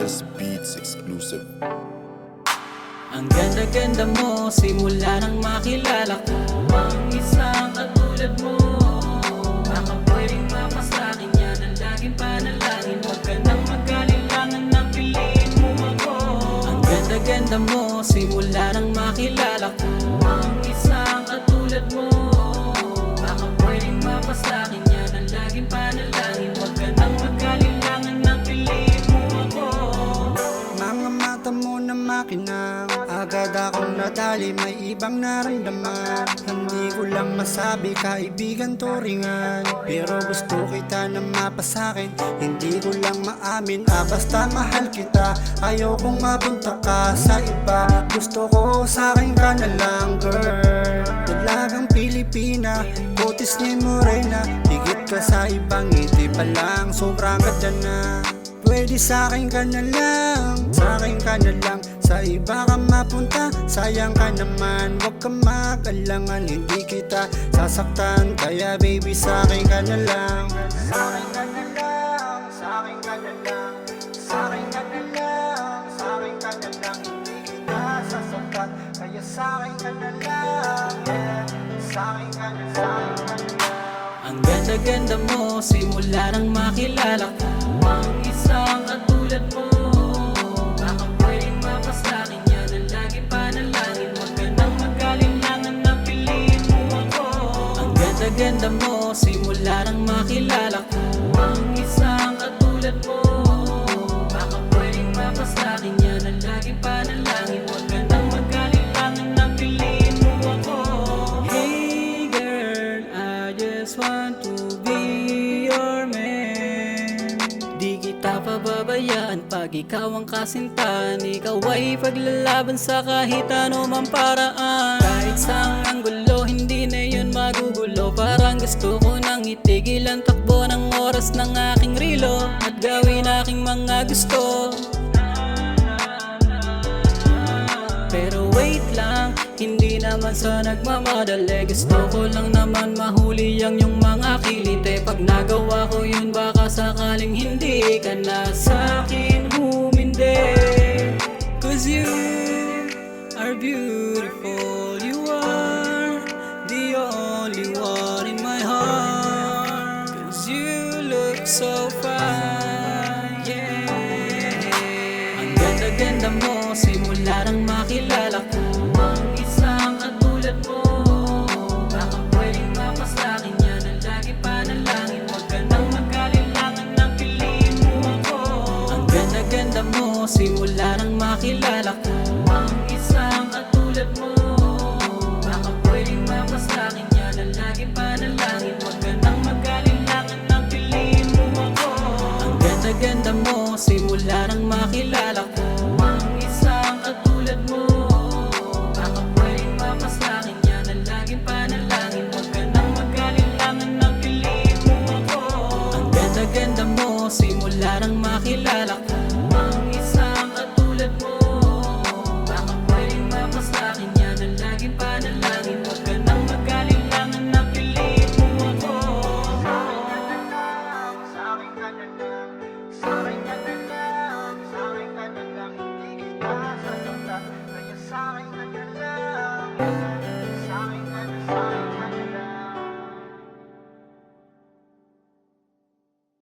S Beats exclusive. Ang ganda-ganda mo, simula nang makilala ko ang isang katulad mo. Baka pwedeng mapasakin yan ang laging panalangin. Huwag ka nang mag-alilangan na piliin mo ako. Ang ganda-ganda mo, simula nang makilala ko ang isang katulad mo. Baka pwedeng mapasakin yan ang laging panalangin. Huwag ka nang mag-alilangan na piliin mo ako. Mga mata mo na makinang, agad akong nadali, may ibang naramdaman. Hindi ko lang masabi, kaibigan turingan, pero gusto kita na mapasakin. Hindi ko lang maamin, basta mahal kita. Ayaw kong mapunta ka sa iba, gusto ko sa'kin ka na lang, girl. Dalagang Pilipina, kutis niya morena, higit ka sa ibang ngiti pa lang, sobrang ganda na. Pwede sa'kin ka na lang, sa'kin ka na lang. Sa iba ka mapunta, sayang ka naman. Huwag ka mag-alangan, hindi kita sasaktan. Kaya baby sa'kin ka na lang, sa'kin ka na lang, sa'kin ka na lang, sa'kin ka na lang, sa'kin ka na lang. Hindi kita sasaktan, kaya sa'kin ka na lang, yeah. Sa'kin ka na, sa'kin ka na lang. Ang ganda-ganda mo, simula nang makilala ko ang isang katulad mo. Baka pwedeng mapasakin yan ang laging panalangin. Huwag ka nang mag-alilangan na piliin mo ako. Ang ganda-ganda mo, simula nang makilala ko ang isang katulad mo. Baka pwedeng mapasakin yan ang laging panalangin. Huwag ka nang mag-alilangan na piliin mo ako. Hey girl, I just want to be your man. Di kita pababayaan pag ikaw ang kasintahan. Ikaw ay paglalaban sa kahit anumang paraan. Kahit saang anggulo, hindi na yun magugulo. Parang gusto ko nang itigil ang takbo ng oras ng aking rilo at gawin aking mga gusto. Pero wait lang, hindi naman sa nagmamadali. Gusto ko lang naman mahuli ang yung mga kilite. Pag nagawa ko yun, baka sakaling hindi ka na sa'kin humindi. Cause you are beautiful, you are the only one in my heart. Cause you look so fine, yeah. Ang ganda-ganda mo, simula nang makilala ko ang isang katulad mo. Baka pwedeng mapasakin yan ang laging panalangin. Huwag ka nang mag-alilangan na piliin mo ako. Ang ganda-ganda mo, simula nang makilala ko ang isang katulad mo. Baka pwedeng mapasakin yan ang laging panalangin. Huwag ka nang mag-alilangan na piliin mo ako. Ang ganda-ganda mo, simula nang makilala ko ang isang katulad mo. Baka pwedeng mapasakin yan ang laging panalangin. Huwag ka nang mag-alilangan na piliin mo ako. Ang ganda-ganda mo, simula nang makilala ko ang isang katulad mo. Baka pwedeng mapasakin yan ang laging panalangin. Huwag ka nang mag-alilangan na piliin mo ako. Sa'kin ka na lang, sa'kin ka na lang, sa'kin ka na lang. Hindi kita sasaktan, kaya sa'kin ka na lang.